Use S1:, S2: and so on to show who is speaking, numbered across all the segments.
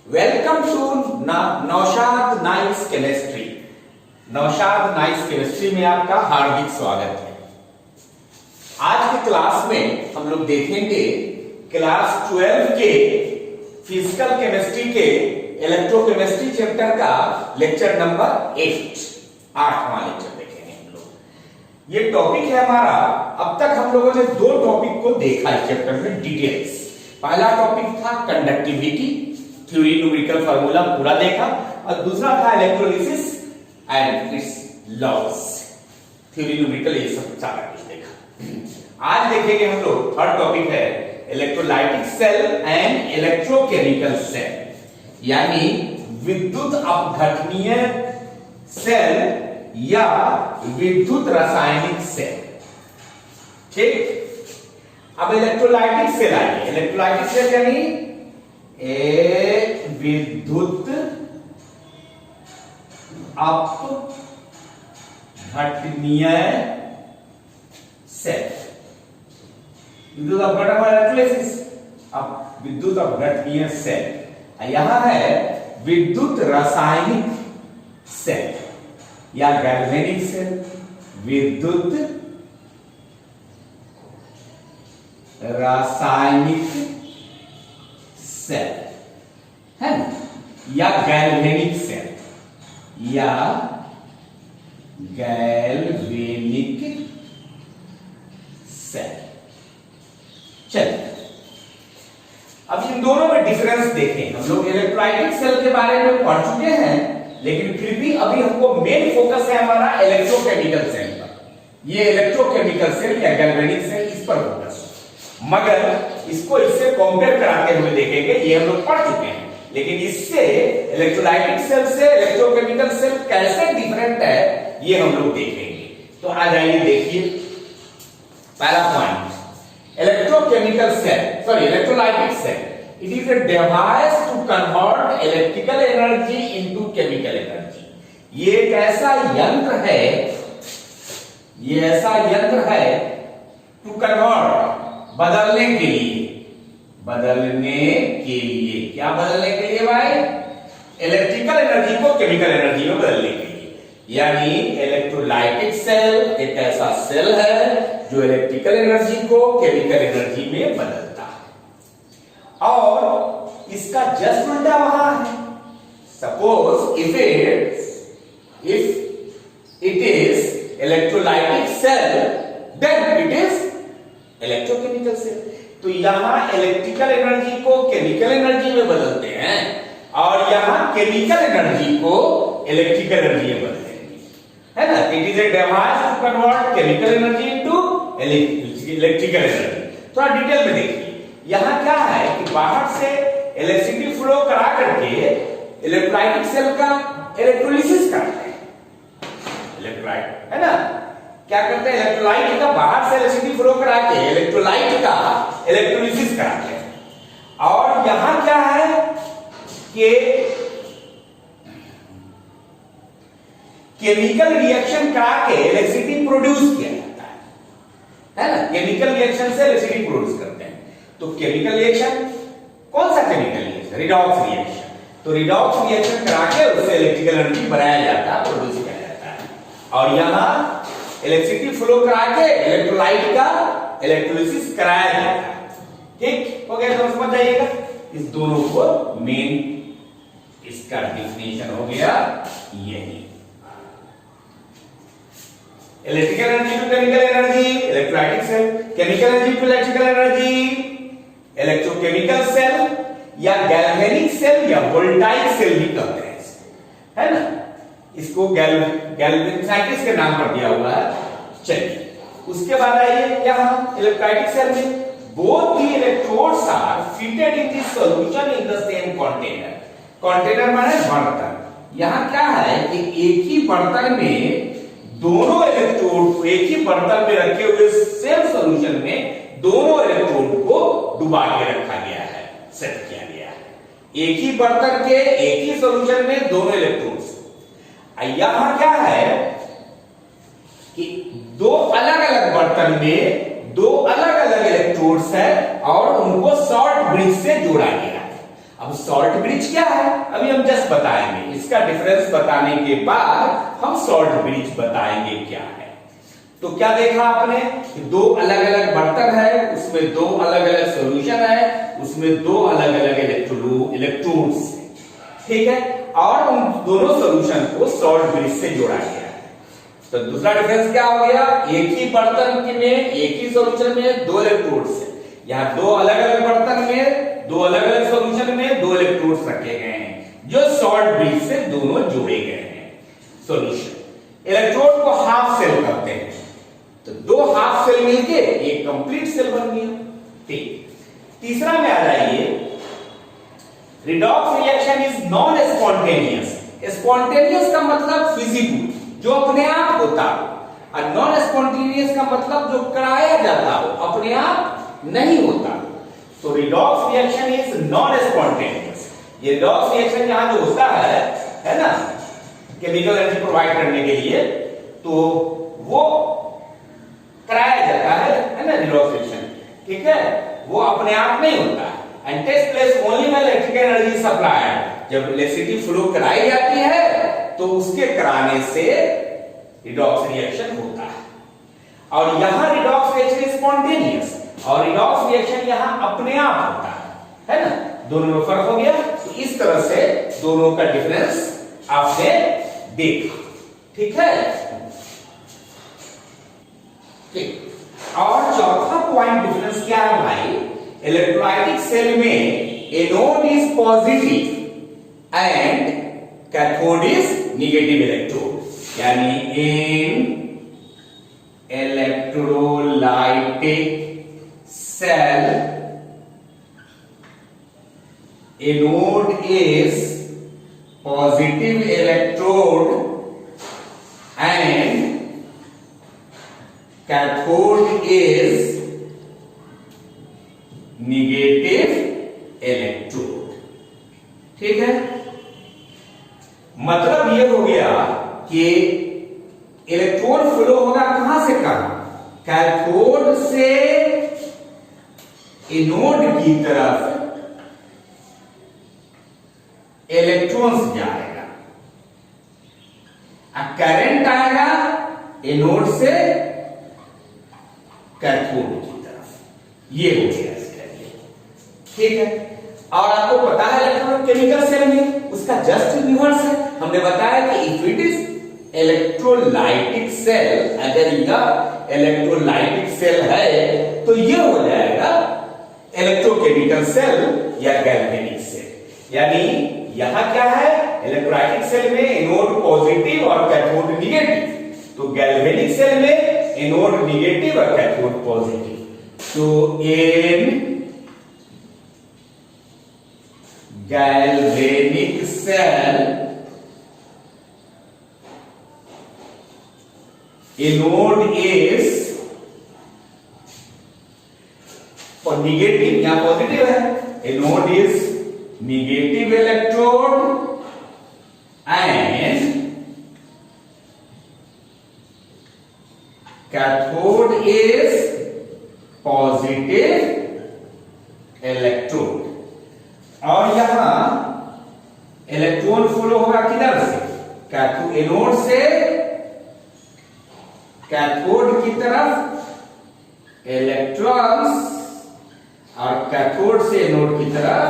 S1: Welcome to Naushad nice chemistry. Naushad nice chemistry में आपका हार्दिक स्वागत है। आज की क्लास में हम लोग देखेंगे क्लास 12 के फिजिकल केमिस्ट्री के इलेक्ट्रोकेमिस्ट्री चैप्टर का लेक्चर नंबर 8वां लेक्चर देखेंगे हम लोग। ये टॉपिक है हमारा, अब तक हम लोगों ने दो टॉपिक को देखा है चैप्टर में डिटेल्स। पहला टॉपिक था कंडक्टिविटी, थ्योरी न्यूमेरिकल फार्मूला पूरा देखा, और दूसरा था electrolysis and its laws, theory numerical, ये सब सारा कुछ देखा। आज देखेंगे हम लोग थर्ड टॉपिक है electrolytic cell and electrochemical cell, यानी विद्युत अपघटनीय सेल या विद्युत रासायनिक सेल। ठीक, अब इलेक्ट्रोलाइटिक सेल आइए। इलेक्ट्रोलाइटिक सेल यानी विद्युत अपघटनीय सेल, विद्युत अपघटन इलेक्ट्रोलिसिस, अब विद्युत अपघटनीय सेल। यहां है विद्युत रासायनिक सेल या गैल्वेनिक सेल, विद्युत रासायनिक सेल है ना, या गैल्वेनिक सेल या गैल्वेनिक सेल। चलिए अब इन दोनों में डिफरेंस देखें। हम लोग इलेक्ट्रोलाइटिक सेल के बारे में पढ़ चुके हैं, लेकिन फिर भी अभी हमको मेन फोकस है हमारा इलेक्ट्रोकेमिकल सेल पर। ये इलेक्ट्रोकेमिकल सेल या गैल्वेनिक सेल, इस पर फोकस, मगर इसको इससे कंपेयर कराते हुए देखेंगे। ये हम लोग पढ़ चुके हैं, लेकिन इससे इलेक्ट्रोलाइटिक सेल से इलेक्ट्रोकेमिकल सेल कैसे डिफरेंट है ये हम लोग देखेंगे। तो आ जाइए देखिए, पहला point, electrochemical cell, sorry electrolytic cell, it is a device to convert electrical energy into chemical energy. ये एक ऐसा यंत्र है, ये ऐसा यंत्र है टू कन्वर्ट, बदलने के लिए, बदलने के लिए, क्या बदलने के लिए भाई? इलेक्ट्रिकल एनर्जी को केमिकल एनर्जी में बदलने के लिए। यानी इलेक्ट्रोलाइटिक सेल एक ऐसा सेल है जो इलेक्ट्रिकल एनर्जी को केमिकल एनर्जी में बदलता है, और इसका जस्ट उल्टा वहां है। Suppose if it is electrolytic cell, then it is electrochemical cell. तो यहां इलेक्ट्रिकल एनर्जी को केमिकल एनर्जी में बदलते हैं, और यहां केमिकल एनर्जी को इलेक्ट्रिकल एनर्जी में बदलेंगे, है ना। It is a device to convert chemical energy into electrical energy. थोड़ा डिटेल में देखिए, यहां क्या है कि बाहर से इलेक्ट्रिसिटी फ्लो करा करके इलेक्ट्रोलाइटिक सेल का इलेक्ट्रोलिसिस करते हैं। इलेक्ट्रोलाइट है ना, क्या करते हैं, इलेक्ट्रोलाइट का बाहर से इलेक्ट्रिसिटी फ्लो करा के इलेक्ट्रोलाइट का इलेक्ट्रोलिसिस कराते हैं। और यहां क्या है कि केमिकल रिएक्शन करा के इलेक्ट्रिसिटी प्रोड्यूस किया जाता है ना। केमिकल रिएक्शन से इलेक्ट्रिसिटी प्रोड्यूस करते हैं। तो केमिकल रिएक्शन, कौन सा केमिकल रिएक्शन? Redox reaction. तो रिडॉक्स रिएक्शन करा के उससे इलेक्ट्रिकल एनर्जी बनाया जाता है, प्रोड्यूस किया जाता है। और यहां इलेक्ट्रिसिटी फ्लो करा के इलेक्ट्रोलाइट का इलेक्ट्रोलिसिस कराया जाता है। ठीक हो गया, तो समझ जाइएगा। इस दोनों को मेन इसका डिफिनेशन हो गया यही। Electrical energy to chemical energy, electrolytic cell, chemical energy to electrical energy, electrochemical cell या गैल्वेनिक सेल या वोल्टाइक सेल भी कहते हैं, है ना। इसको गैल्वेनिक साइंटिस्ट के नाम पर दिया हुआ है। चलिए उसके बाद आइए यहां इलेक्ट्रोलाइटिक सेल में both the electrodes are fitted in the solution in the same container। Container माने बर्तन। यहां क्या है कि एक ही बर्तन में दोनों इलेक्ट्रोड, एक ही बर्तन में रखे हुए सेम सॉल्यूशन में दोनों इलेक्ट्रोड को डुबा के रखा गया है, सेट किया गया है। एक ही बर्तन के एक ही सॉल्यूशन में दोनों इलेक्ट्रोड्स। यहां क्या है कि दो अलग अलग बर्तन में दो अलग अलग इलेक्ट्रोड्स है और उनको शॉर्ट ब्रिज से जोड़ा गया है। अब सॉल्ट ब्रिज क्या है अभी हम जस्ट बताएंगे, इसका डिफरेंस बताने के बाद हम सॉल्ट ब्रिज बताएंगे क्या है। तो क्या देखा आपने कि दो अलग अलग बर्तन है, उसमें दो अलग अलग सॉल्यूशन है, उसमें दो अलग अलग इलेक्ट्रोड्स है, ठीक है, और उन दोनों सॉल्यूशन को सॉल्ट ब्रिज से जोड़ा गया है। तो दूसरा डिफरेंस क्या हो गया, एक ही बर्तन में एक ही सॉल्यूशन में दो इलेक्ट्रोड्स है, यहाँ दो अलग अलग बर्तन में दो अलग अलग सॉल्यूशन में दो इलेक्ट्रोड्स रखे गए हैं जो सॉल्ट ब्रिज से दोनों जोड़े गए हैं। सॉल्यूशन इलेक्ट्रोड को हाफ सेल करते हैं, तो दो हाफ सेल मिलके एक कंप्लीट सेल बन गया। ठीक, तीसरा में आ जाइए, redox reaction is non spontaneous. Spontaneous का मतलब फिजिकल, जो अपने आप होता हो, और नॉन स्पॉन्टेनियस का मतलब जो कराया जाता हो, अपने आप नहीं होता। तो redox reaction is non spontaneous. ये रिडॉक्स रिएक्शन यहां जो होता है ना, केमिकल एनर्जी प्रोवाइड करने के लिए, तो वो कराया जाता है ना रिडॉक्स रिएक्शन, ठीक है, वो अपने आप नहीं होता है and takes place only when electrical energy supplied. जब इलेक्ट्रिसिटी फ्लो कराई जाती है तो उसके कराने से रिडॉक्स रिएक्शन होता है। और यहां रिडॉक्स रिएक्शन स्पॉन्टेनियस और रिडॉक्स रिएक्शन यहां अपने आप होता है ना, दोनों में फर्क हो गया। तो इस तरह से दोनों का डिफरेंस आपने देखा, ठीक है। ठीक, और चौथा पॉइंट डिफरेंस क्या है भाई, इलेक्ट्रोलाइटिक सेल में anode is positive and cathode is negative electrode, यानी इन electrolytic cell anode is positive electrode and cathode is negative electrode, ठीक है। मतलब ये हो गया कि इलेक्ट्रॉन फ्लो होगा कहां से कहां, कैथोड से एनोड की तरफ इलेक्ट्रॉन्स जाएगा, करंट आएगा एनोड से कैथोड की तरफ, ये हो गया इसका लिए, ठीक है। और आपको पता है इलेक्ट्रोकेमिकल सेल में उसका जस्ट रिवर्स है। हमने बताया कि if it is electrolytic cell, अगर यह इलेक्ट्रोलाइटिक सेल है तो यह हो जाएगा इलेक्ट्रोकेमिकल सेल या गैल्वेनिक सेल। यानी यहां क्या है, इलेक्ट्रोलाइटिक सेल में एनोड पॉजिटिव और कैथोड नेगेटिव, तो गैल्वेनिक सेल में एनोड नेगेटिव और कैथोड पॉजिटिव। तो in galvanic cell anode is और नेगेटिव, यहां पॉजिटिव है, anode is negative electrode and cathode is positive electrode. और यहां इलेक्ट्रॉन फ्लो होगा किधर से, कैथोड एनोड से कैथोड की तरफ इलेक्ट्रॉन्स और कैथोड से एनोड की तरफ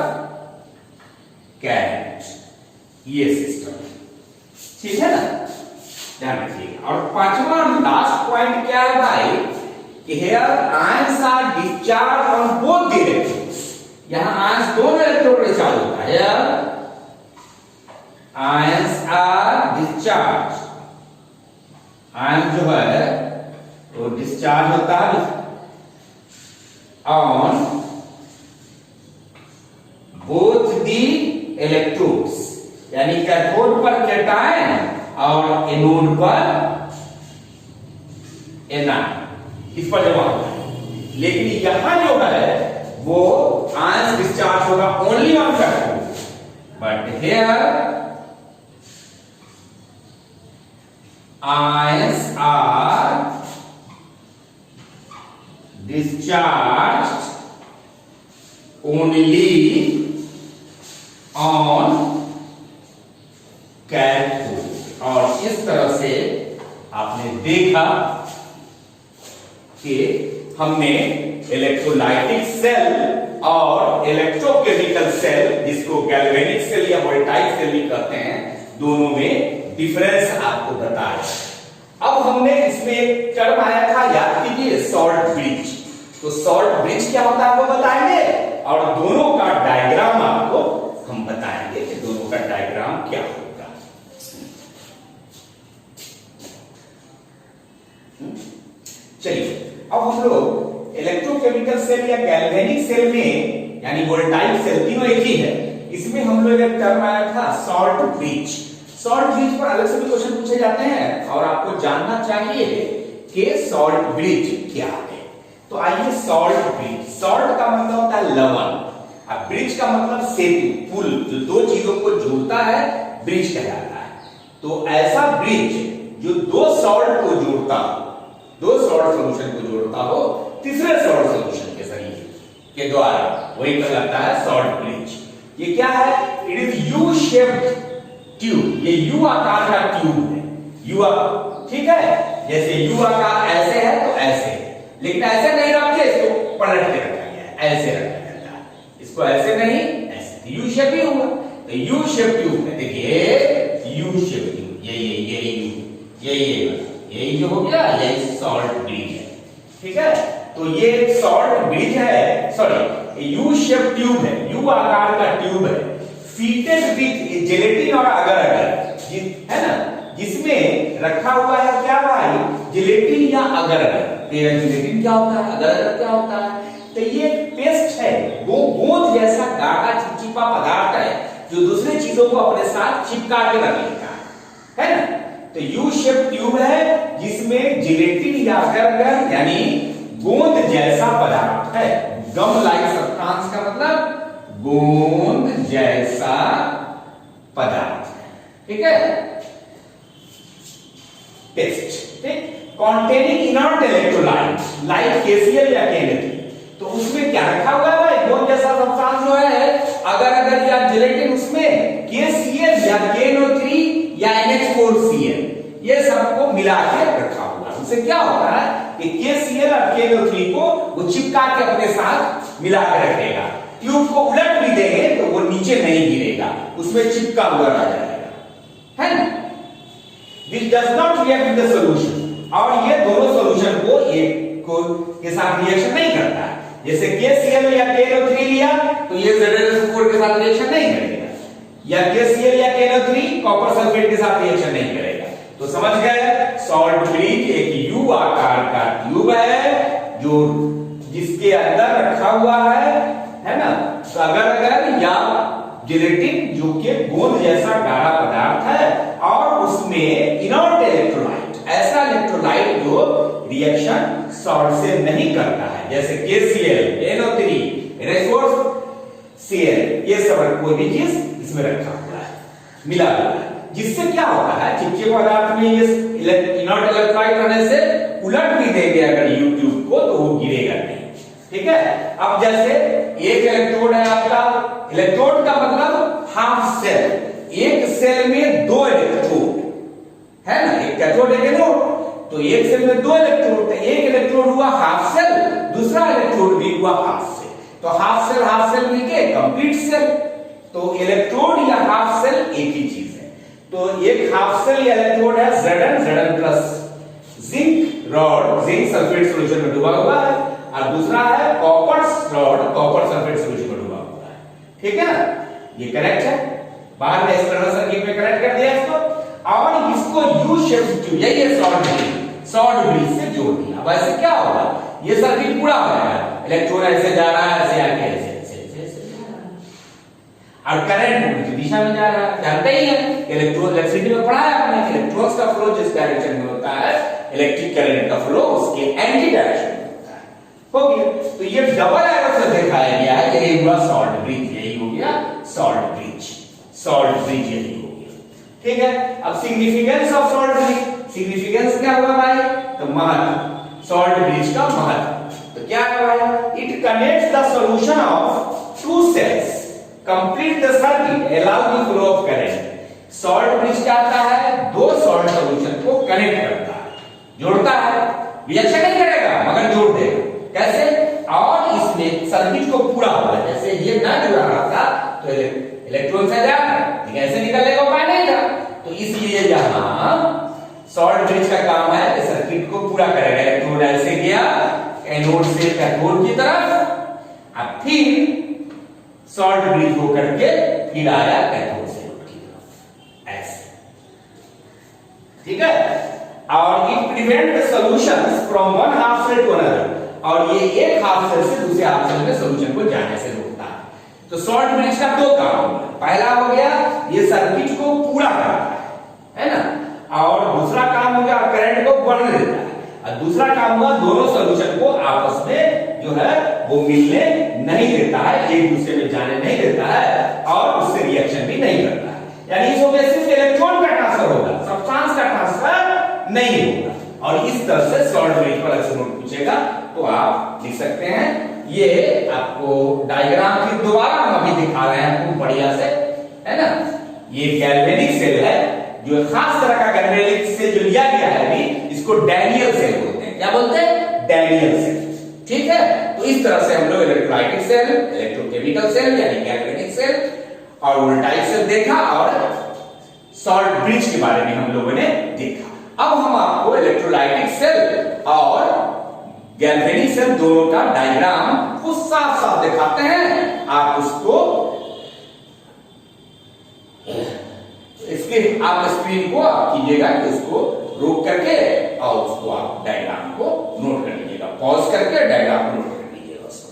S1: करंट, ये सिस्टम, ठीक है ना, ध्यान रखिएगा। और पांचवा लास्ट पॉइंट क्या है भाई, कि here ions are discharged on both the electrodes. यहां आयंस दोनों इलेक्ट्रोड पे चार्ज होता है, आयंस आर डिस्चार्ज, आयंस जो है वो डिस्चार्ज होता है ऑन बोथ दी इलेक्ट्रोड्स, यानी कैथोड पर कैटायन और एनोड पर एनायन, इस पर जमा होता है। लेकिन यहां जो है वो आयंस डिस्चार्ज होगा only on cathode, but here ions are discharged only on cathode. और इस तरह से आपने देखा कि हमने इलेक्ट्रोलाइटिक सेल और इलेक्ट्रोकेमिकल सेल, जिसको गैल्वेनिक सेल या वोल्टाइक सेल भी कहते हैं, दोनों में डिफरेंस आपको बताया। अब हमने इसमें एक टर्म आया था, याद कीजिए, सॉल्ट ब्रिज। तो सॉल्ट ब्रिज क्या होता है आपको बताएंगे, और दोनों का डायग्राम आपको हम बताएंगे कि दोनों का डायग्राम क्या होगा। चलिए, अब हम लोग इलेक्ट्रोकेमिकल सेल या गैल्वेनिक सेल में, यानी वोल्टाइक सेल, तीनों एक ही है, इसमें हम लोग एक टर्म आया था सॉल्ट ब्रिज। सॉल्ट ब्रिज पर अलग से भी क्वेश्चन पूछे जाते हैं और आपको जानना चाहिए कि सॉल्ट ब्रिज क्या है। तो आइए, सॉल्ट ब्रिज, सॉल्ट का मतलब होता है लवण, और ब्रिज का मतलब सेतु, पुल, जो दो चीजों को जोड़ता है, ब्रिज कहलाता है। तो ऐसा ब्रिज जो दो सॉल्ट को जोड़ता हो, दो सॉल्ट सॉल्यूशन को जोड़ता हो तीसरे सॉल्ट सॉल्यूशन के जरिए के द्वारा, वही कहलाता है सॉल्ट ब्रिज। ये क्या है? It is U shaped tube. ये यू आकार का ट्यूब है, यू, ठीक है, जैसे यू आकार ऐसे है तो ऐसे है, लेकिन ऐसे नहीं रखते, इसको पलट के रखा गया है, ऐसे रखा जाता है, इसको ऐसे नहीं, ऐसे, यू शेप ही होगा। तो यू शेप ट्यूब है, देखिए यू शेप ट्यूब, यही जो हो गया, यही सॉल्ट ब्रिज है, ठीक है। तो ये सॉल्ट ब्रिज है, सॉरी, यू शेप ट्यूब है, यू आकार का ट्यूब है, फीटेड विथ जेलेटिन और अगर अगर, है ना, जिसमें रखा हुआ है क्या भाई, जेलेटिन या अगर अगर। जेलेटिन क्या होता है, अगर अगर क्या होता है? तो ये पेस्ट है, वो गोंद जैसा गाढ़ा चिपचिपा पदार्थ है जो दूसरे चीजों को अपने साथ चिपका के रख लेता है ना। तो यू शेप ट्यूब है जिसमें जिलेटिन या अगर यानी गोंद जैसा पदार्थ है। गम लाइक सब्सटेंस का मतलब गोंद जैसा पदार्थ, ठीक है, पेस्ट, ठीक, containing inert electrolyte like KCl या KNO3। तो उसमें क्या रखा हुआ है भाई, गोंद जैसा सब्सटेंस जो है, अगर या जिलेटिन, उसमें KCl या KNO3 या NH4Cl, ये सबको मिला के रखा हुआ है। उससे क्या होता है कि KCl और KNO3 को वो चिपका के अपने साथ मिला के रखेगा। ट्यूब को उलट भी देंगे तो वो नीचे नहीं गिरेगा, उसमें चिपका हुआ रह जाएगा, है ना। Which does not react with the solution, और ये दोनों सॉल्यूशन को एक को के साथ रिएक्शन नहीं करता है। जैसे KCl या KNO3 लिया तो ये ZnSO4 के साथ रिएक्शन नहीं करेगा, या KCl या KNO3 कॉपर सल्फेट के साथ रिएक्शन नहीं करेगा। तो समझ गए, सॉल्ट ब्रिज एक यू आकार का ट्यूब है जो जिसके अंदर रखा हुआ है ना, तो अगर या जिलेटिन जो कि गोंद जैसा गाढ़ा पदार्थ है, और उसमें इनर्ट इलेक्ट्रोलाइट, ऐसा इलेक्ट्रोलाइट जो रिएक्शन सॉल्ट से नहीं करता है, जैसे KCl, NO3, NH4Cl, ये सब कोई भी चीज इसमें रखा हुआ है, मिला हुआ है, जिससे क्या होता है, चिपचिपा पदार्थ में ये इनर्ट इलेक्ट्रोलाइट रहने से उलट भी देंगे अगर यू ट्यूब को, तो वो गिरेगा नहीं, ठीक है। अब जैसे एक इलेक्ट्रोड है आपका, इलेक्ट्रोड का मतलब हाफ सेल, एक सेल में दो इलेक्ट्रोड है ना, एक कैथोड एक एनोड, तो एक सेल में दो इलेक्ट्रोड, तो एक इलेक्ट्रोड हुआ हाफ सेल, दूसरा इलेक्ट्रोड भी हुआ हाफ सेल, तो हाफ सेल मिलके कंप्लीट सेल। तो इलेक्ट्रोड या हाफ सेल एक ही चीज है। तो एक हाफ सेल या इलेक्ट्रोड है Zn plus zinc rod, zinc sulphate solution में डूबा हुआ है, और दूसरा है copper rod, copper sulphate solution में डूबा हुआ है, ठीक है ना, ये करेक्ट है। बाहर में एक्सटर्नल सर्किट में करेक्ट कर दिया इसको, और इसको यू शेप ट्यूब, यही है सॉल्ट ब्रिज से जोड़ दिया। अब ऐसे क्या होगा, ये सर्किट पूरा हो जाएगा, इलेक्ट्रॉन ऐसे जा रहा है, ऐसे आके ऐसे और करंट उल्टी दिशा में जा रहा है। जानते ही है, इलेक्ट्रिसिटी में पढ़ा है आपने, इलेक्ट्रॉन्स का फ्लो जिस डायरेक्शन में होता है, इलेक्ट्रिक करंट का फ्लो उसके एंटी डायरेक्शन में होता है। हो गया, तो ये डबल एरो से दिखाया गया है, यही हुआ सॉल्ट ब्रिज, यही हो गया सॉल्ट ब्रिज यही हो गया, ठीक है। अब significance of salt bridge, significance क्या होगा भाई, तो महत्व, सॉल्ट ब्रिज का महत्व तो क्या है भाई, it connects the solution of two cells, complete the circuit, allow the flow of current. Salt bridge क्या आता है, दो सॉल्ट सॉल्यूशन को कनेक्ट करता है, जोड़ता है, रिएक्शन नहीं करेगा मगर जोड़ देगा। कैसे? और इसमें सर्किट को पूरा होगा। जैसे ये ना जुड़ा रहा था तो इलेक्ट्रॉन से जाता है, लेकिन ऐसे निकलने का उपाय नहीं था, तो इसलिए यहां सॉल्ट ब्रिज का काम है कि सर्किट को पूरा करेगा। इलेक्ट्रॉन ऐसे गया एनोड से कैथोड की तरफ, अब फिर सॉल्ट ब्रिज हो करके फिर आया कैथोड से एनोड की तरफ, ऐसे। ठीक है? और it prevent the solutions from one half cell to another, और ये एक हाफ सेल से दूसरे हाफ सेल में सॉल्यूशन को जाने से रोकता है। तो सॉल्ट ब्रिज का दो काम हो गया, पहला हो गया ये सर्किट को पूरा करता है ना, और दूसरा काम हो गया करंट को बढ़ने देता है, और दूसरा काम हुआ दोनों सॉल्यूशन को आपस में जो है वो मिलने नहीं देता है, एक दूसरे में जाने नहीं देता है, और उससे रिएक्शन भी नहीं करता है। यानी इसमें सिर्फ इलेक्ट्रॉन का ट्रांसफर होगा, सब्सटेंस का ट्रांसफर नहीं होगा। और इस तरह से सॉल्ट ब्रिज पर अक्सर नोट पूछेगा तो आप लिख सकते हैं। ये आपको डायग्राम फिर दोबारा हम अभी दिखा रहे हैं आपको बढ़िया से, है ना। ये गैल्वेनिक सेल है, जो खास तरह का गैल्वेनिक सेल जो लिया गया है अभी, इसको डैनियल सेल बोलते हैं। क्या बोलते हैं? Daniell cell. ठीक है? तो इस तरह से हम लोग इलेक्ट्रोलाइटिक सेल, इलेक्ट्रोकेमिकल सेल यानी गैल्वेनिक सेल और वोल्टाइक सेल देखा, और सॉल्ट ब्रिज के बारे में हम लोगों ने देखा। अब हम आपको इलेक्ट्रोलाइटिक सेल और गैल्वेनिक सेल दोनों का डायग्राम को साफ साफ दिखाते हैं। आप उसको इसके आप स्क्रीन को आप कीजिएगा कि उसको रोक करके और उसको आप डायग्राम को नोट कर लीजिएगा, पॉज करके डायग्राम को नोट कर लीजिएगा उसको।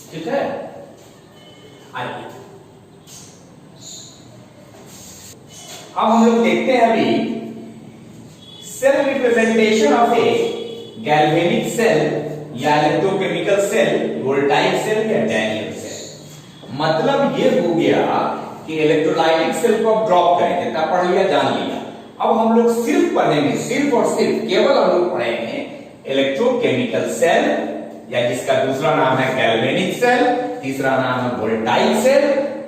S1: ठीक है? आइए अब हम लोग देखते हैं अभी cell representation of a galvanic cell या इलेक्ट्रोकेमिकल सेल, वोल्टाइक सेल या डैनियल सेल। मतलब ये हो गया कि इलेक्ट्रोलाइटिक सेल को अब ड्रॉप करें, जितना पढ़ लिया जान लिया। अब हम लोग सिर्फ पढ़ेंगे, सिर्फ और सिर्फ केवल हम लोग पढ़ेंगे इलेक्ट्रोकेमिकल सेल, या जिसका दूसरा नाम है गैल्वेनिक सेल, तीसरा नाम है वोल्टाइक सेल,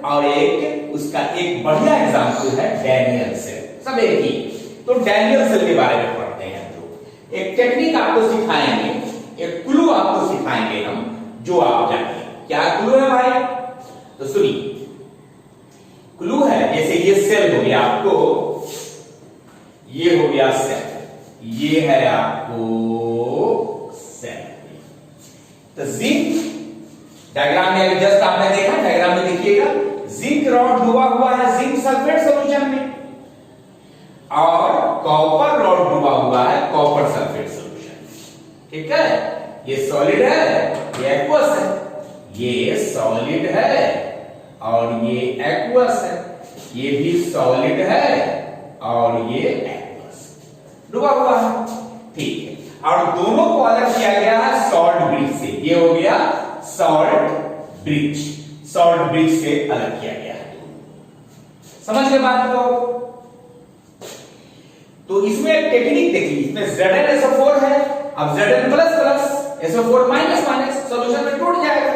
S1: और एक उसका एक बढ़िया एग्जांपल है डैनियल सेल। सब एक ही। तो डैनियल सेल के बारे में पढ़ते हैं हम लोग। एक टेक्निक आपको सिखाएंगे, एक क्लू आपको सिखाएंगे हम, जो आप जानिए। क्या क्लू है भाई? तो सुनिए, क्लू है जैसे ये सेल हो गया आपको, ये हो गया सेल, ये है आपको सेल। तो जिंक डायग्राम में जस्ट आपने देखा, डायग्राम में देखिएगा, जिंक रॉड डूबा हुआ है जिंक सल्फेट सॉल्यूशन में, और कॉपर रॉड डूबा हुआ है कॉपर सल्फेट सॉल्यूशन। ठीक है? ये सॉलिड है, ये एक्वस है, ये सॉलिड है और ये एक्वस है, ये भी सॉलिड है और ये एक्वस डूबा हुआ है। ठीक है? और दोनों को अलग किया गया है सॉल्ट ब्रिज से। ये हो गया सॉल्ट ब्रिज, सॉल्ट ब्रिज से अलग किया गया है। समझ गए बात को? तो इसमें एक टेक्निक देखिए, इसमें ZnSO4 है, अब Zn plus plus SO4 minus minus solution में टूट जाएगा,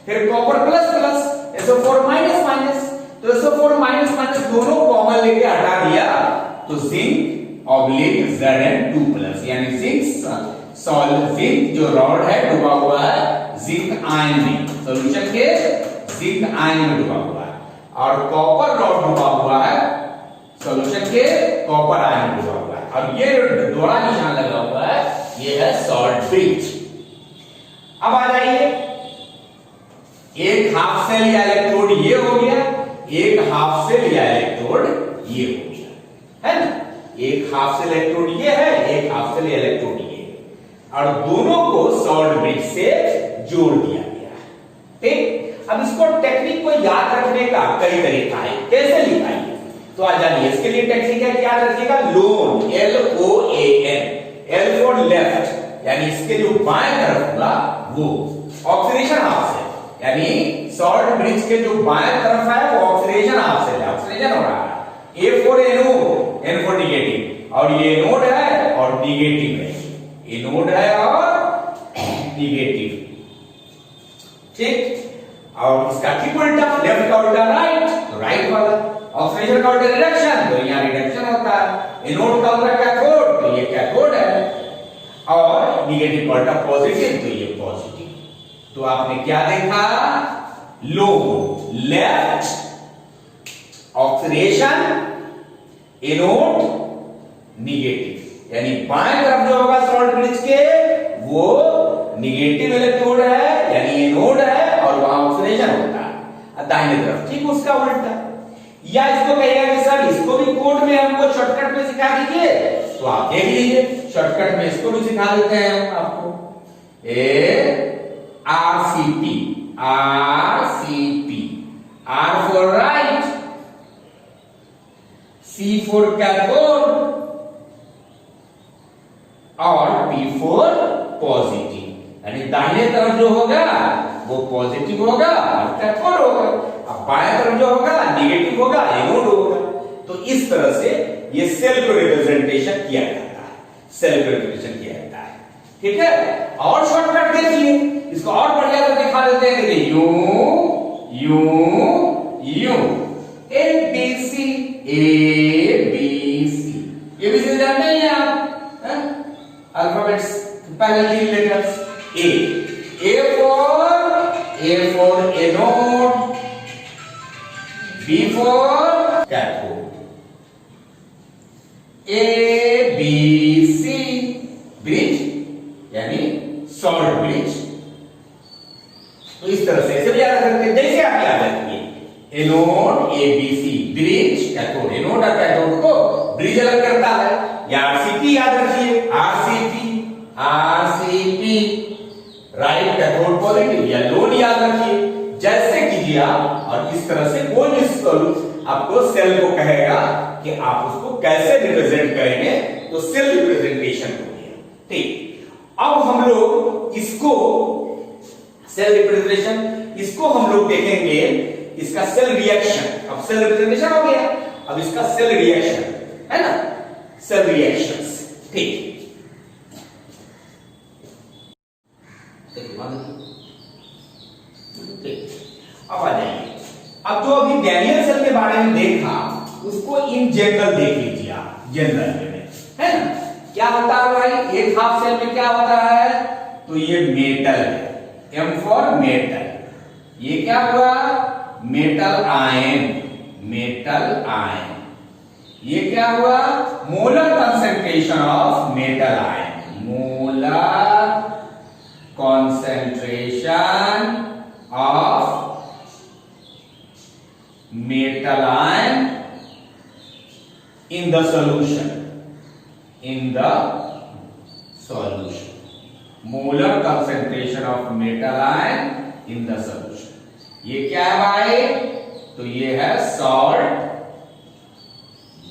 S1: फिर copper plus plus SO4 minus minus, तो SO4 माइनस माइनस दोनों कॉमन लेके हटा दिया, तो जिंक ऑब्लिक Zn2 प्लस, यानी जिंक जो रॉड है डूबा हुआ है जिंक आयन में, सॉल्यूशन के जिंक आयन में डूबा हुआ है, और कॉपर रॉड डूबा हुआ है सॉल्यूशन के कॉपर आयन में डूबा हुआ है, और ये दोहरा निशान लगा हुआ है, ये है सॉल्ट ब्रिज। अब आ जाइए, एक हाफ सेल या इलेक्ट्रोड ये हो गया, एक हाफ सेल या इलेक्ट्रोड ये हो गया, है ना। एक हाफ सेल इलेक्ट्रोड ये है, एक हाफ सेल इलेक्ट्रोड ये है, और दोनों को सॉल्ट ब्रिज से जोड़ दिया गया है। ठीक? अब इसको टेक्निक को याद रखने का कई तरीका है, कैसे लिखाइए? तो आ जाइए, इसके लिए टेक्निक याद रखिएगा, loan, LOAN, L for left, यानी इसके जो बाएं तरफ होगा वो ऑक्सीडेशन हाफ सेल, यानी सॉल्ट ब्रिज के जो बाएं तरफ है वो ऑक्सीडेशन हाफ सेल है, ऑक्सीडेशन हो रहा है। A for anode, N for negative, और ये एनोड है और निगेटिव है, एनोड है और निगेटिव, ठीक। और इसका ठीक उल्टा, लेफ्ट का उल्टा राइट, तो राइट वाला, ऑक्सीडेशन का उल्टा रिडक्शन, तो यहाँ रिडक्शन होता है, एनोड का उल्टा कैथोड, तो ये कैथोड है, और निगेटिव का उल्टा पॉजिटिव, तो ये पॉजिटिव। तो आपने क्या देखा, loan, left oxidation, anode negative, यानी बाएं तरफ जो होगा सॉल्ट ब्रिज के वो निगेटिव इलेक्ट्रोड है, यानी एनोड है, और वहां ऑक्सीडेशन होता है दाहिने तरफ, ठीक उसका उल्टा। या इसको कहिएगा कि सर इसको भी कोड में हमको शॉर्टकट में सिखा दीजिए, तो आप देख लीजिए, शॉर्टकट में इसको भी सिखा देते हैं हम आपको। RCP, RCP, R for right, C for cathode, और P फॉर पॉजिटिव, यानी दाहिने तरफ जो होगा वो पॉजिटिव होगा और कैथोड होगा, अब बाएं तरफ जो होगा नेगेटिव होगा, एनोड होगा। तो इस तरह से ये सेल को रिप्रेजेंटेशन किया जाता है, सेल को रिप्रेजेंटेशन किया जाता है, ठीक है। और शॉर्टकट देखिए, इसको और बढ़िया से दिखा देते हैं, देखिए यू ABC, ABC जानते हैं आप, अल्फाबेट्स पहले 3 letters, A for anode, B for cathode, ABC bridge, यानी सॉल्ट ब्रिज। तो इस तरह से ऐसे भी याद रख सकते हैं, जैसे आप याद रखिए, anode ABC bridge, cathode, anode और कैथोड को ब्रिज अलग करता है, या RCP याद रखिए, RCP राइट कैथोड पॉजिटिव, या लोन याद रखिए, जैसे कीजिए आप। और इस तरह से कोई भी आपको सेल को कहेगा कि आप उसको कैसे रिप्रेजेंट करेंगे, तो सेल रिप्रेजेंटेशन हो गया, ठीक। अब हम लोग इसको सेल रिप्रेजेंटेशन, इसको हम लोग देखेंगे इसका सेल रिएक्शन। अब सेल रिप्रेजेंटेशन हो गया, अब इसका सेल रिएक्शन है ना, सेल रिएक्शंस, ठीक। अब आ जाइए, अब जो अभी डैनियल सेल के बारे में देखा उसको इन जनरल देख लीजिए आप, जनरल में है ना, क्या होता है भाई, एक हाफ सेल में क्या होता है, तो ये मेटल है, M फॉर मेटल, ये क्या हुआ, मेटल आयन, मेटल आयन, ये क्या हुआ, molar concentration of metal ion, molar concentration of metal ion in the solution, in the solution, molar concentration of metal ion in the solution। ये क्या है भाई, तो ये है salt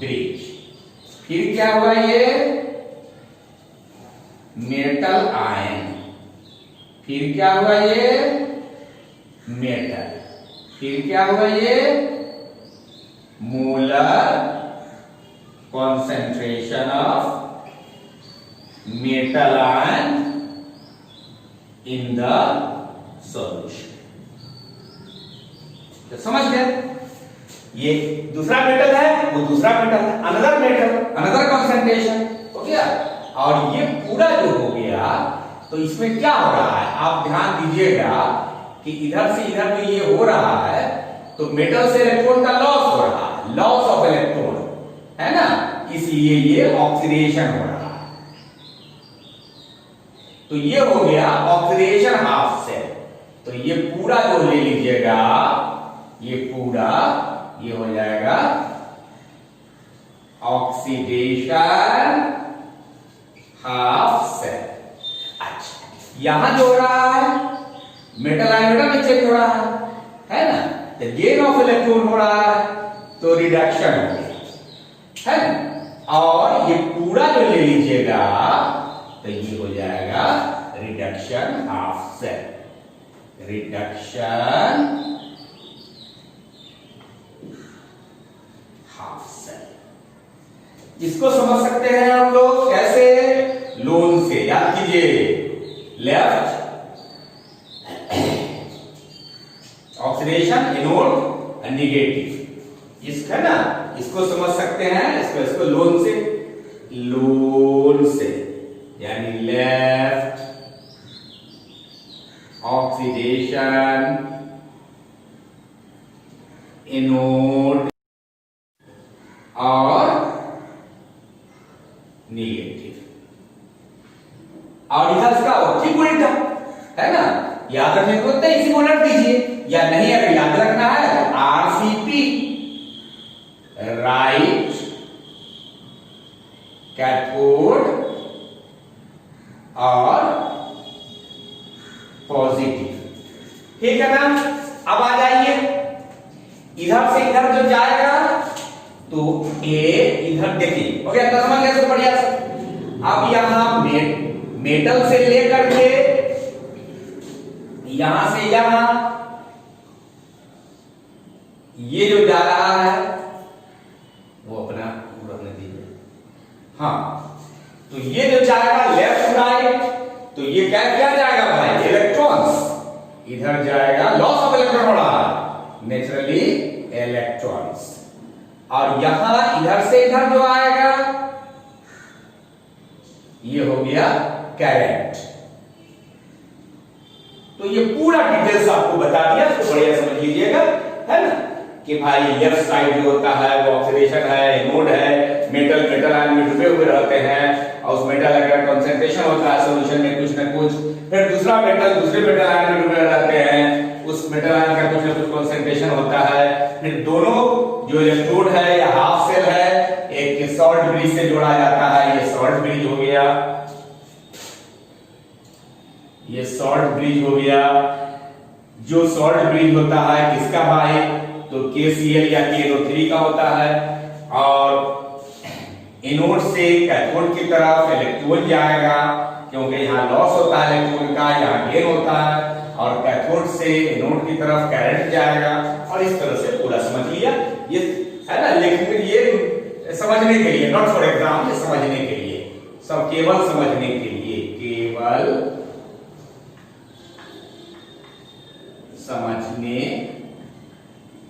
S1: bridge। फिर क्या हुआ, ये मेटल आयन, फिर क्या हुआ, ये मेटल, फिर क्या हुआ, ये molar concentration of metal ion in the solution. तो समझ गए, ये दूसरा मेटल है, वो दूसरा मेटल है, अनदर मेटल, अनदर कॉन्सेंट्रेशन हो गया। और ये पूरा जो हो गया, तो इसमें क्या हो रहा है, आप ध्यान दीजिएगा कि इधर से इधर में ये हो रहा है, तो मेटल से इलेक्ट्रॉन का लॉस हो रहा है, लॉस ऑफ इलेक्ट्रॉन है ना, इसलिए ये ऑक्सीडेशन हो रहा है। तो ये हो गया ऑक्सीडेशन हाफ सेल। तो ये पूरा जो ले लीजिएगा, ये पूरा ये हो जाएगा ऑक्सीडेशन हाफ सेल। अच्छा, यहां जो हो रहा है मेटल आयन में चेंज हो रहा है ना, तो गेन ऑफ इलेक्ट्रॉन हो रहा है, तो रिडक्शन हो गया। है ना। और ये पूरा जो ले लीजिएगा तो ये हो जाएगा reduction half cell. Reduction half cell इसको समझ सकते हैं हम लोग कैसे, लोन से। याद कीजिए, लेफ्ट ऑक्सीडेशन एनोड नेगेटिव, इसका ना इसको समझ सकते हैं, इसको लोन से, लोन से यानी लेफ्ट ऑक्सीडेशन एनोड और नेगेटिव। और इधर इसका ठीक उल्टा है ना, याद रखने को तो इसी को रख दीजिए, या नहीं अगर याद रखना है तो आरसीपी राइट कैथोड और पॉजिटिव, ठीक है ना। अब आ जाइए, इधर से इधर जो जाएगा तो ए इधर देखिए, हो गया, समझ गया सब बढ़िया से। अब यहां मेटल से लेकर के यहां से यहां ये जो जा रहा है वो अपना रखने दीजिए। हाँ, तो ये जो जाएगा लेफ्ट राइट, तो ये क्या क्या जाएगा भाई, इलेक्ट्रॉन्स इधर जाएगा, लॉस ऑफ इलेक्ट्रॉन हो रहा है नेचुरली इलेक्ट्रॉन्स। और यहां इधर से इधर जो आएगा ये हो गया करंट। तो ये पूरा डिटेल्स आपको बता दिया, तो बढ़िया समझ लीजिएगा, है ना, कि भाई लेफ्ट साइड जो होता है वो ऑक्सीडेशन है, एनोड है, मेटल आयन में डूबे हुए रहते हैं, और उस मेटल का कंसंट्रेशन होता है सॉल्यूशन में कुछ ना कुछ, फिर दूसरा मेटल दूसरे मेटल आयन में डूबे रहते हैं, उस मेटल आयन का कुछ ना कुछ कंसंट्रेशन होता है, फिर दोनों जो इलेक्ट्रोड है या हाफ सेल है एक सॉल्ट ब्रिज से जोड़ा जाता है, ये सॉल्ट ब्रिज हो गया, ये सॉल्ट ब्रिज हो गया। जो सॉल्ट ब्रिज होता है किसका भाई, तो KCl या KNO3 का होता है, और एनोड से कैथोड की तरफ इलेक्ट्रॉन जाएगा, क्योंकि यहाँ लॉस होता है इलेक्ट्रॉन का, यहाँ गेन होता है, और कैथोड से एनोड की तरफ करंट जाएगा, और इस तरह से पूरा समझ लिया, ये है ना। लेकिन ये समझने के लिए, नॉट फॉर एग्जाम, ये समझने के लिए, सब केवल समझने के लिए, केवल समझने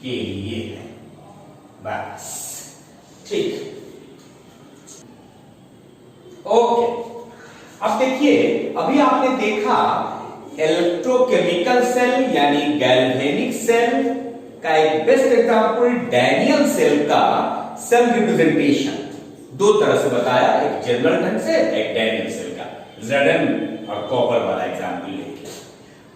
S1: के लिए है बस, ठीक। ओके, अब देखिए, अभी आपने देखा इलेक्ट्रोकेमिकल सेल यानी गैल्वेनिक सेल का एक बेस्ट एग्जांपल डैनियल सेल का सेल रिप्रेजेंटेशन दो तरह से बताया, एक जनरल ढंग से, एक डैनियल सेल का Zn और कॉपर वाला एग्जांपल लेके,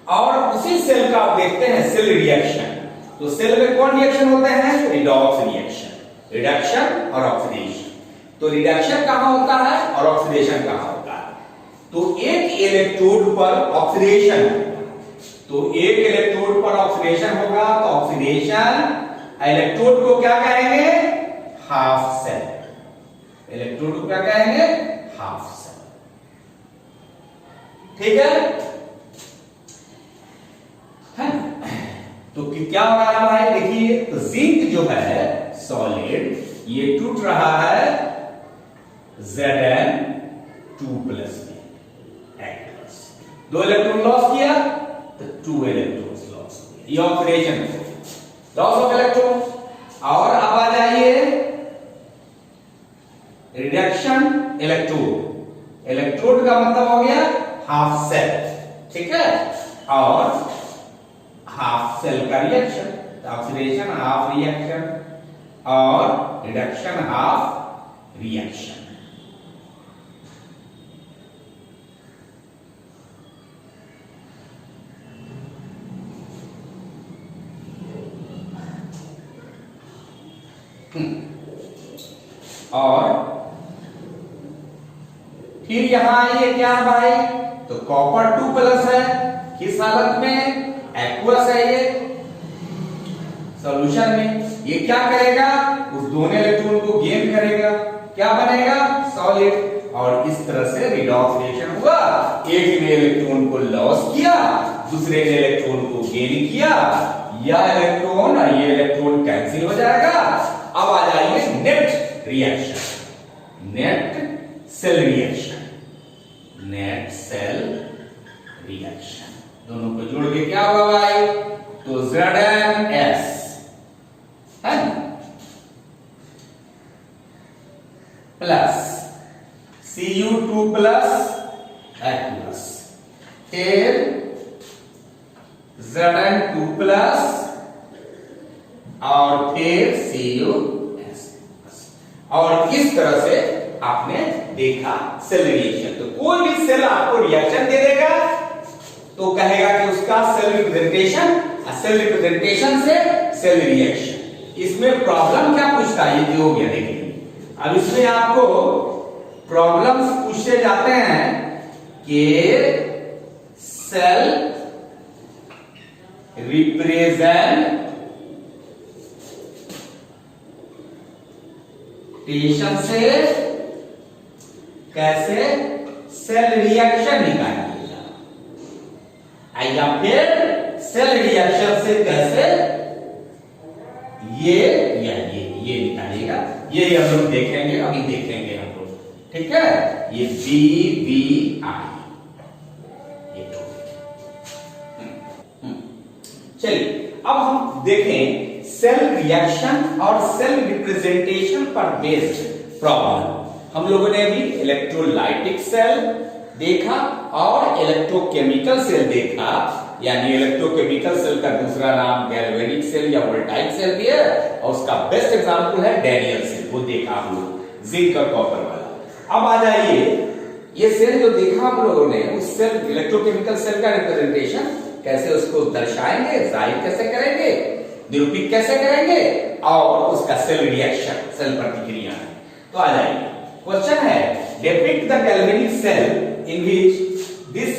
S1: और उसी सेल का आप देखते हैं सेल रिएक्शन। तो सेल में कौन रिएक्शन होते हैं, रिडॉक्स रिएक्शन, रिडक्शन और ऑक्सीडेशन। तो रिडक्शन कहां होता है और ऑक्सीडेशन कहां होता है, तो एक इलेक्ट्रोड पर ऑक्सीडेशन होगा, तो एक इलेक्ट्रोड पर ऑक्सीडेशन होगा, तो ऑक्सीडेशन इलेक्ट्रोड को क्या कहेंगे, हाफ सेल, इलेक्ट्रोड को क्या कहेंगे, हाफ सेल, ठीक है। तो क्या हो रहा है भाई, देखिए, तो जिंक जो है सॉलिड, ये टूट रहा है Zn2 प्लस में, दो इलेक्ट्रॉन लॉस किया तो 2 इलेक्ट्रॉन्स लॉस किया, ये ऑक्सीडेशन लॉस ऑफ इलेक्ट्रॉन। और अब आ जाइए रिडक्शन इलेक्ट्रोड, इलेक्ट्रोड का मतलब हो गया हाफ सेल, ठीक है, और हाफ सेल का रिएक्शन, ऑक्सीडेशन हाफ रिएक्शन और रिडक्शन हाफ रिएक्शन। और फिर यहां आइए, क्या है भाई, तो कॉपर 2 प्लस है, किस हालत में, एक्वस है ये, सॉल्यूशन में ये क्या करेगा, उस दोनों इलेक्ट्रॉन को गेन करेगा, क्या बनेगा, सॉलिड। और इस तरह से रिडॉक्स रिएक्शन हुआ, एक ने इलेक्ट्रॉन को लॉस किया, दूसरे ने इलेक्ट्रॉन को गेन किया, यह इलेक्ट्रॉन और ये इलेक्ट्रॉन कैंसिल हो जाएगा। अब आ जाइए net reaction, net cell reaction, net cell reaction, दोनों को जोड़ के क्या होगा भाई, तो ZnS है प्लस Cu2 प्लस H+, फिर Zn2 प्लस और फिर CuS। और इस तरह से आपने देखा सेल रिएक्शन। तो कोई भी सेल आपको रिएक्शन दे देगा तो कहेगा कि उसका सेल रिप्रेजेंटेशन, सेल रिप्रेजेंटेशन से सेल रिएक्शन। इसमें प्रॉब्लम क्या पूछता है, ये हो गया देखिए। अब इसमें आपको प्रॉब्लम्स पूछे जाते हैं कि सेल रिप्रेजेंटेशन से कैसे सेल रिएक्शन निकालिएगा, या फिर सेल रिएक्शन से कैसे ये निकालिएगा। ये हम लोग देखेंगे, अभी देखेंगे हम लोग, ठीक है। ये BBI, ये चलिए अब हम देखें सेल रिएक्शन और सेल रिप्रेजेंटेशन पर बेस्ड प्रॉब्लम। हम लोगों ने भी इलेक्ट्रोलाइटिक सेल देखा और इलेक्ट्रोकेमिकल सेल देखा, यानी इलेक्ट्रोकेमिकल सेल का दूसरा नाम गैल्वेनिक सेल या वोल्टाइक सेल भी है, और उसका बेस्ट एग्जांपल है डैनियल सेल, वो देखा हम लोग, जिंक और कॉपर वाला। अब आ जाइए, ये सेल जो देखा हम लोगों ने, उस सेल इलेक्ट्रोकेमिकल सेल का रिप्रेजेंटेशन कैसे उसको दर्शाएंगे, जाहिर कैसे करेंगे, निरूपित कैसे करेंगे, और उसका सेल रिएक्शन, सेल प्रतिक्रिया। तो आ जाइए, क्वेश्चन है depict the galvanic cell in which this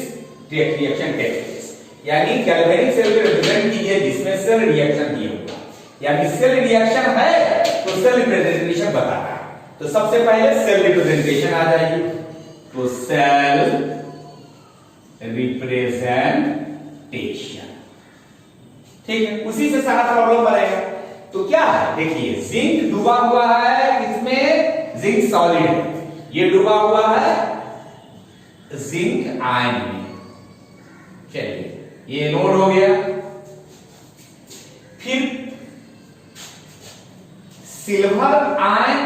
S1: reaction takes place, यानी गैल्वेनिक सेल को रिप्रेजेंट कीजिए जिसमें सेल रिएक्शन दिया होगा, यानी सेल रिएक्शन है तो सेल रिप्रेजेंटेशन बताना है। तो सबसे पहले सेल रिप्रेजेंटेशन आ जाएगी, तो सेल रिप्रेजेंटेशन, ठीक है, उसी से सारा प्रॉब्लम बनेगा। तो क्या है, देखिए जिंक डूबा हुआ है, इसमें जिंक सॉलिड है, ये डूबा हुआ है जिंक आयन में। चलिए ये नोड हो गया। फिर सिल्वर आयन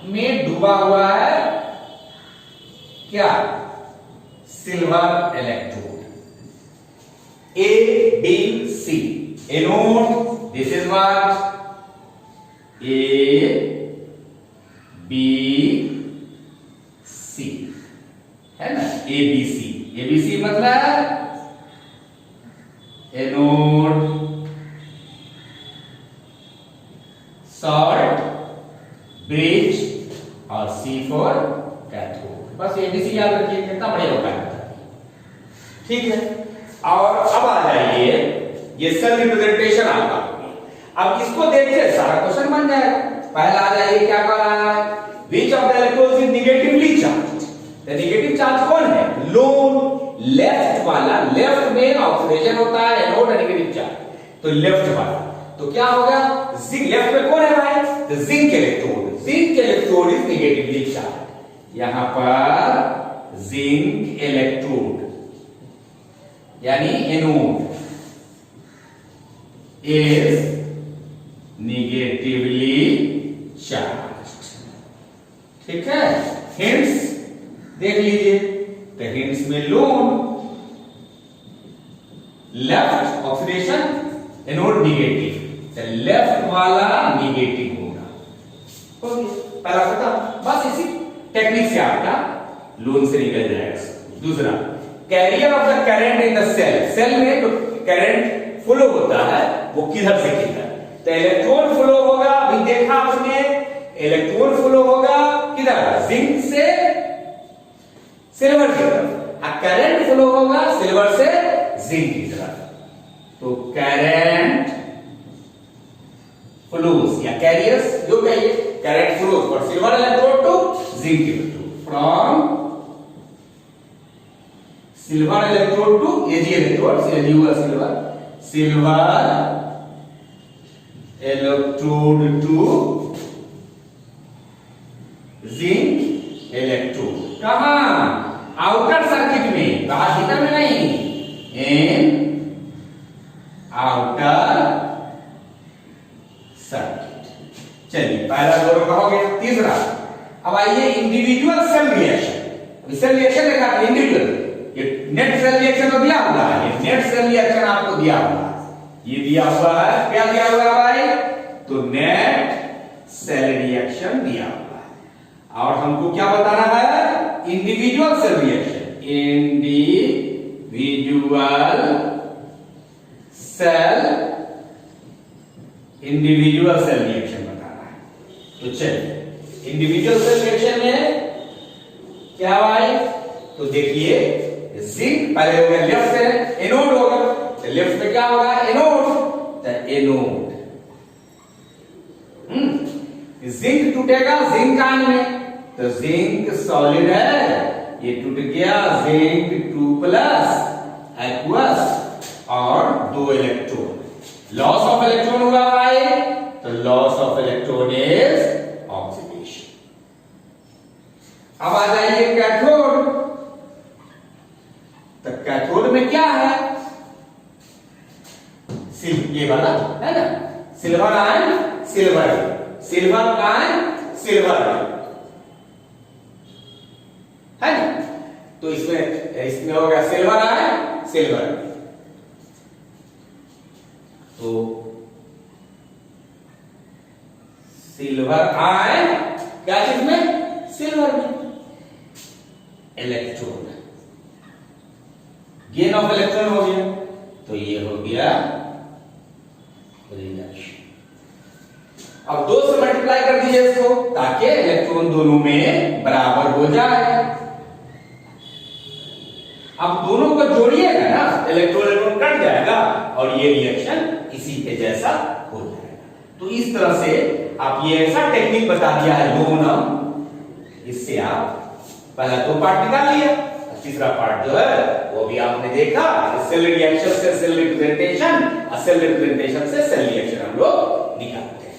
S1: में डूबा हुआ है क्या, silver electrode, A B C, anode, this is what A B C है ना, ABC मतलब एनोड, सॉल्ट, ब्रिज और C फॉर कैथोड। बस ABC याद रखिए, कितना बढ़िया होता है, ठीक है। और अब आ जाइए, ये सेल रिप्रेजेंटेशन आपका। अब इसको देखिए, सारा क्वेश्चन बन जाएगा। पहला आ जाइए, क्या कह रहा है, which of the electrons is negatively charge, the negative charge कौन है, लोन, लेफ्ट वाला, लेफ्ट में ऑक्सीडेशन होता है एनोड नेगेटिव चार्ज, तो लेफ्ट वाला। तो क्या होगा, जिंक, लेफ्ट में कौन है भाई, तो zinc electrode, zinc electrode is negatively charge, यहां पर जिंक इलेक्ट्रोड यानी एनोड इज नेगेटिवली चार्ज, ठीक है। हिंट्स देख लीजिए, तो हिंट्स में loan, left oxidation, anode negative, तो लेफ्ट वाला नेगेटिव होगा, पहला पता, बस इसी टेक्निक से आपका लोन से निकल जाएगा। दूसरा, carrier of the current in the cell, cell में जो करंट फ्लो होता है वो किधर से किधर, तो इलेक्ट्रॉन फ्लो होगा, अभी देखा आपने, इलेक्ट्रॉन फ्लो होगा किधर, जिंक से सिल्वर की तरफ, और करंट फ्लो होगा सिल्वर से जिंक की तरफ। तो करंट फ्लोज या कैरियर्स जो कहिए, current flows for silver electrode to zinc electrode, from silver electrode to Ag electrode, Ag हुआ silver, silver electrode to zinc electrode, कहां? आउटर सर्किट में, बाहर भीतर में नहीं, इन आउटर सर्किट। चलिए पहला दोनों का हो गया। तीसरा, अब आइए individual cell reaction. Cell reaction देखा था इंडिविजुअल, ये नेट सेल रिएक्शन तो दिया हुआ है, ये नेट सेल रिएक्शन आपको दिया हुआ है, ये दिया हुआ है, क्या दिया हुआ है भाई? तो नेट सेल रिएक्शन दिया हुआ है। और हमको क्या बताना है? Individual cell reaction, individual cell reaction बताना है। तो चलिए इंडिविजुअल सेल रिएक्शन में क्या भाई? तो देखिए जिंक पहले हो गया, लेफ्ट से एनोड होगा, तो लेफ्ट में क्या होगा? एनोड, तो एनोड। जिंक टूटेगा जिंक आयन में, तो जिंक सॉलिड है, ये टूट गया, जिंक 2+ एक्वस और 2 इलेक्ट्रॉन, लॉस ऑफ इलेक्ट्रॉन हुआ भाई, तो loss of electron is oxidation. अब आ जाइए कैथोड, तो कैथोड में क्या है? ये वाला है ना, silver ion silver, silver ion silver है ना, तो इसमें हो गया सिल्वर आयन सिल्वर, तो सिल्वर आयन क्या चीज में? सिल्वर में। इलेक्ट्रॉन, गेन ऑफ इलेक्ट्रॉन हो गया, तो ये हो गया रिडक्शन। अब 2 से मल्टीप्लाई कर दीजिए इसको, ताकि इलेक्ट्रॉन दोनों में बराबर हो जाए। अब दोनों को जोड़िएगा ना, इलेक्ट्रॉन कट जाएगा और ये रिएक्शन इसी के जैसा हो जाएगा। तो इस तरह से आप ये ऐसा टेक्निक बता दिया है लोन, इससे आप पहला 2 पार्ट निकाल लिया, तीसरा पार्ट जो है वो भी आपने देखा, सेल रिएक्शन से सेल रिप्रेजेंटेशन, सेल रिप्रेजेंटेशन से सेल रिएक्शन हम लोग निकालते हैं।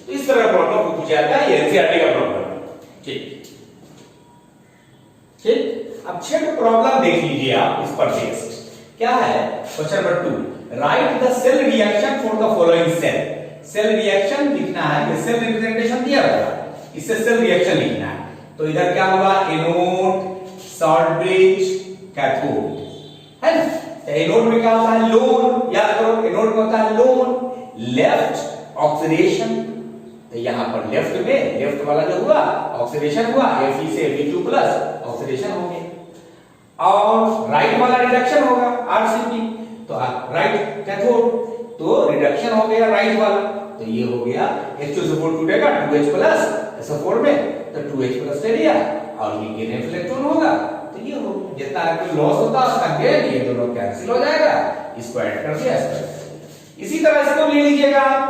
S1: तो इस तरह प्रॉब्लम को पूछा जाता है, ये एनसीईआरटी का प्रॉब्लम है। ठीक ठीक, अब 6 प्रॉब्लम देख लीजिए आप इस पर टेस्ट। क्या है? Question number 2, write the cell reaction for the following cell. Cell reaction लिखना है, ये सेल रिप्रेजेंटेशन दिया हुआ है, इससे सेल रिएक्शन लिखना है। तो इधर क्या होगा? एनोड, सॉल्ट ब्रिज, कैथोड, है ना। तो एनोड में क्या होता है? लोन, याद करो एनोड में होता है लोन, लेफ्ट ऑक्सीडेशन, तो यहां पर लेफ्ट में लेफ्ट वाला जो हुआ ऑक्सीडेशन हुआ, Fe से Fe2+ ऑक्सीडेशन हो गया, और राइट वाला रिडक्शन होगा RCP, तो राइट कैथोड, तो रिडक्शन हो गया राइट वाला, तो ये हो गया H2SO4 टूटेगा 2H+ SO4 में, तो 2H+ ले लिया और ये गेन ऑफ इलेक्ट्रॉन होगा, तो ये हो गया। जितना इलेक्ट्रॉन लॉस होता है उसका गेन, ये दोनों कैंसिल हो जाएगा, इसको ऐड कर दिया इसको। इसी तरह से तो ले लीजिएगा आप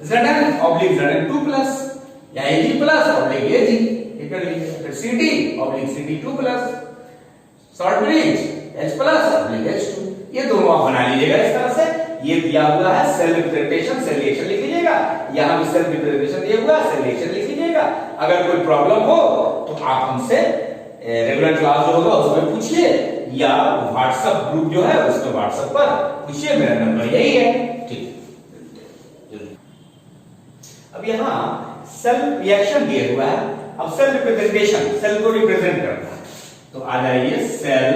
S1: Zn/Zn2+ या Ag+/Ag, ये कर लीजिए, फिर Cd/Cd2+, शॉर्ट ब्रिज H+/H2, ये दोनों आप बना लीजिएगा इस तरह से। ये दिया हुआ है सेल रिप्रेजेंटेशन, सेल रिएक्शन लिख लीजिएगा, यहां भी सेल रिप्रेजेंटेशन दिया हुआ है, सेल रिएक्शन लिख लीजिएगा। अगर कोई प्रॉब्लम हो तो आप हमसे रेगुलर क्लास जो होगा उसमें पूछिए, या व्हाट्सएप ग्रुप जो है उसमें व्हाट्सएप पर पूछिए, मेरा नंबर यही है। ठीक, अब यहां सेल रिएक्शन दिया हुआ है, अब सेल रिप्रेजेंटेशन, सेल को रिप्रेजेंट करना है, तो आ जाइए सेल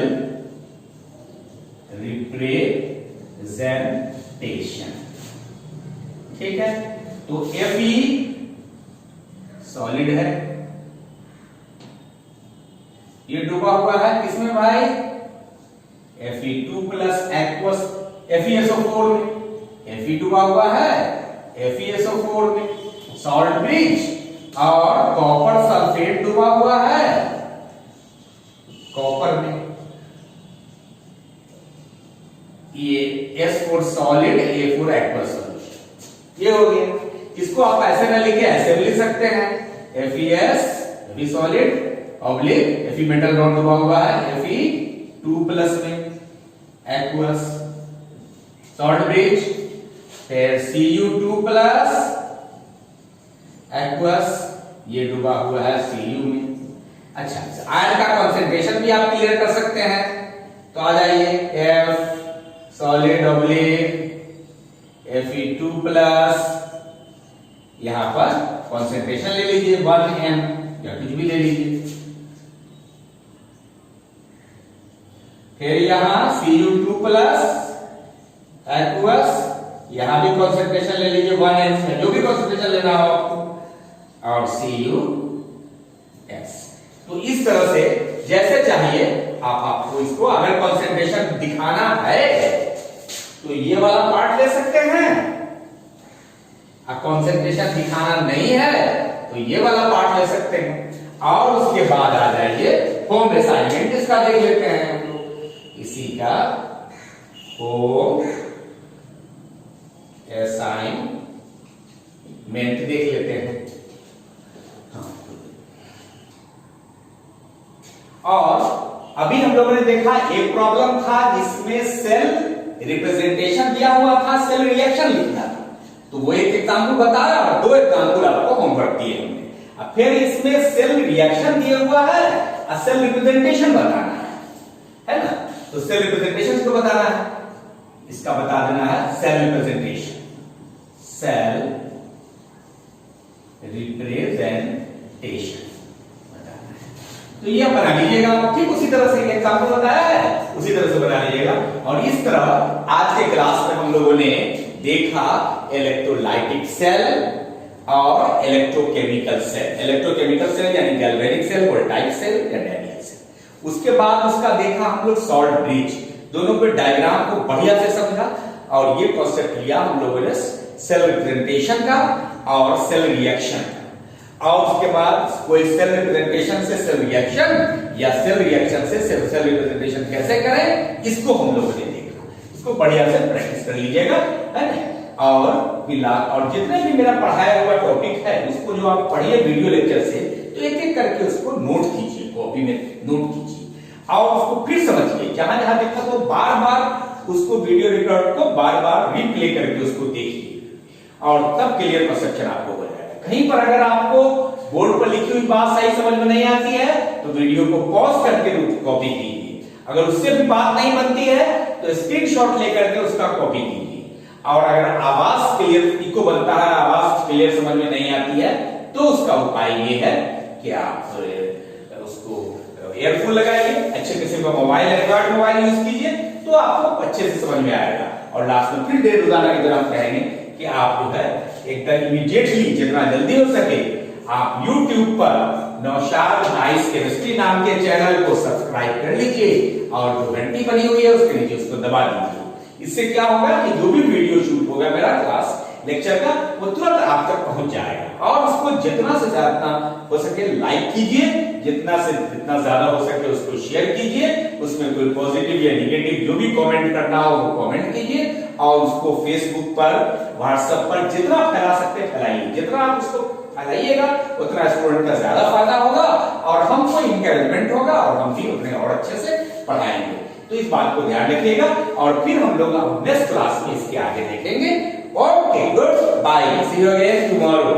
S1: रिप्रेजेंटेशन। ठीक है, तो Fe सॉलिड है, ये डूबा हुआ है किसमें भाई? Fe2+ एक्वस FeSO4 में, Fe डूबा हुआ है FeSO4 में, सॉल्ट ब्रिज और कॉपर सल्फेट डूबा हुआ है कॉपर में, ये S4 सॉलिड A4 एक्वस, ये हो गया। इसको आप ऐसे ना लिखे ऐसे भी लिख सकते हैं, FeS solid oblique Fe metal non डूबा हुआ है, Fe2 प्लस में एक्वस सॉल्ट ब्रिज, फिर Cu2 प्लस एक्वस ये डूबा हुआ है Cu में। अच्छा, आयन का कंसंट्रेशन भी आप क्लियर कर सकते हैं, तो आ जाइए F solid oblique Fe2 plus, यहां पर कंसंट्रेशन ले लीजिए 1m या कुछ भी ले लीजिए, फिर यहां Cu2 प्लस एक्वस, यहां भी कंसंट्रेशन ले लीजिए 1m, जो भी कंसंट्रेशन लेना हो आपको, और CuS। तो इस तरह से जैसे चाहिए आपको इसको, अगर कंसंट्रेशन दिखाना है तो ये वाला पार्ट ले सकते हैं, अब कंसंट्रेशन दिखाना नहीं है तो ये वाला पार्ट ले सकते हैं। और उसके बाद आ जाइए होम असाइनमेंट, इसका देख लेते हैं हम लोग, इसी का होम असाइनमेंट देख लेते हैं। और अभी हम लोगों ने देखा एक प्रॉब्लम था जिसमें सेल रिप्रेजेंटेशन दिया हुआ था, सेल रिएक्शन लिखना था, तो वो एक एग्जाम्पल बताया और 2 एग्जाम्पल आपको होमवर्क दिए हमने। अब फिर इसमें सेल रिएक्शन दिया हुआ है और सेल रिप्रेजेंटेशन बताना है ना, तो सेल रिप्रेजेंटेशन को बताना है, इसका बता देना है सेल रिप्रेजेंटेशन, सेल रिप्रेजेंटेशन बताना है, तो ये बना लीजिएगा, ठीक उसी तरह से एग्जाम्पल बताया है उसी तरह से बना लीजिएगा। और इस तरह आज के क्लास में हम लोगों ने देखा इलेक्ट्रोलाइटिक सेल और इलेक्ट्रोकेमिकल सेल, इलेक्ट्रोकेमिकल सेल यानी गैल्वेनिक सेल, वोल्टाइक सेल या डैनियल सेल। उसके बाद उसका देखा हम लोग सॉल्ट ब्रिज, दोनों के डायग्राम को बढ़िया से समझा और ये कॉन्सेप्ट लिया हम लोगों ने सेल रिप्रेजेंटेशन का और सेल रिएक्शन का। और उसके बाद कोई सेल रिप्रेजेंटेशन से सेल रिएक्शन या सेल रिएक्शन से सेल रिप्रेजेंटेशन कैसे करें, इसको हम लोगों ने देखा, इसको बढ़िया से प्रैक्टिस कर लीजिएगा, है ना। और जितने भी मेरा पढ़ाया हुआ टॉपिक है उसको जो आप पढ़िए वीडियो लेक्चर से, तो एक एक करके उसको नोट कीजिए, कॉपी में नोट कीजिए और उसको फिर समझिए, जहां जहां देखा तो बार बार उसको वीडियो रिकॉर्ड को बार बार रिप्ले करके उसको देखिए और तब क्लियर परसेप्शन आपको हो जाएगा। कहीं पर अगर आपको बोर्ड पर लिखी हुई बात सही समझ में नहीं आती है तो वीडियो को पॉज करके कॉपी कीजिए, अगर उससे भी बात नहीं बनती है तो स्क्रीनशॉट लेकर के उसका कॉपी कीजिए। और अगर आवाज क्लियर इको बनता है, आवाज क्लियर समझ में नहीं आती है, तो उसका उपाय ये है कि आप उसको ईयरफोन लगाइए, अच्छे किस्म का मोबाइल एंड्रॉइड मोबाइल यूज कीजिए, तो आपको अच्छे से समझ में आएगा। और लास्ट में फिर डेढ़ रोजाना की तरह कहेंगे कि आप जो है एकदम इमीडिएटली जितना जल्दी हो सके आप YouTube पर नौशाद नाइस केमिस्ट्री नाम के चैनल को सब्सक्राइब कर लीजिए और जो घंटी बनी हुई है उसके नीचे उसको दबा दीजिए। इससे क्या होगा कि जो भी वीडियो शूट होगा मेरा क्लास लेक्चर का, वो तुरंत आप तक पहुंच जाएगा। और उसको जितना से ज्यादा हो सके लाइक कीजिए, जितना ज्यादा हो सके उसको शेयर कीजिए, उसमें कोई पॉजिटिव या नेगेटिव जो भी कमेंट करना हो वो कमेंट कीजिए और उसको फेसबुक पर, व्हाट्सएप पर जितना फैला सकते फैलाइए। जितना आप उसको फैलाइएगा उतना स्टूडेंट का ज्यादा फायदा होगा और हमको इंकरेजमेंट होगा और हम भी उतने और अच्छे से पढ़ाएंगे। तो इस बात को ध्यान रखिएगा और फिर हम लोग नेक्स्ट क्लास में इसके आगे देखेंगे। Okay, goodbye, see you again tomorrow.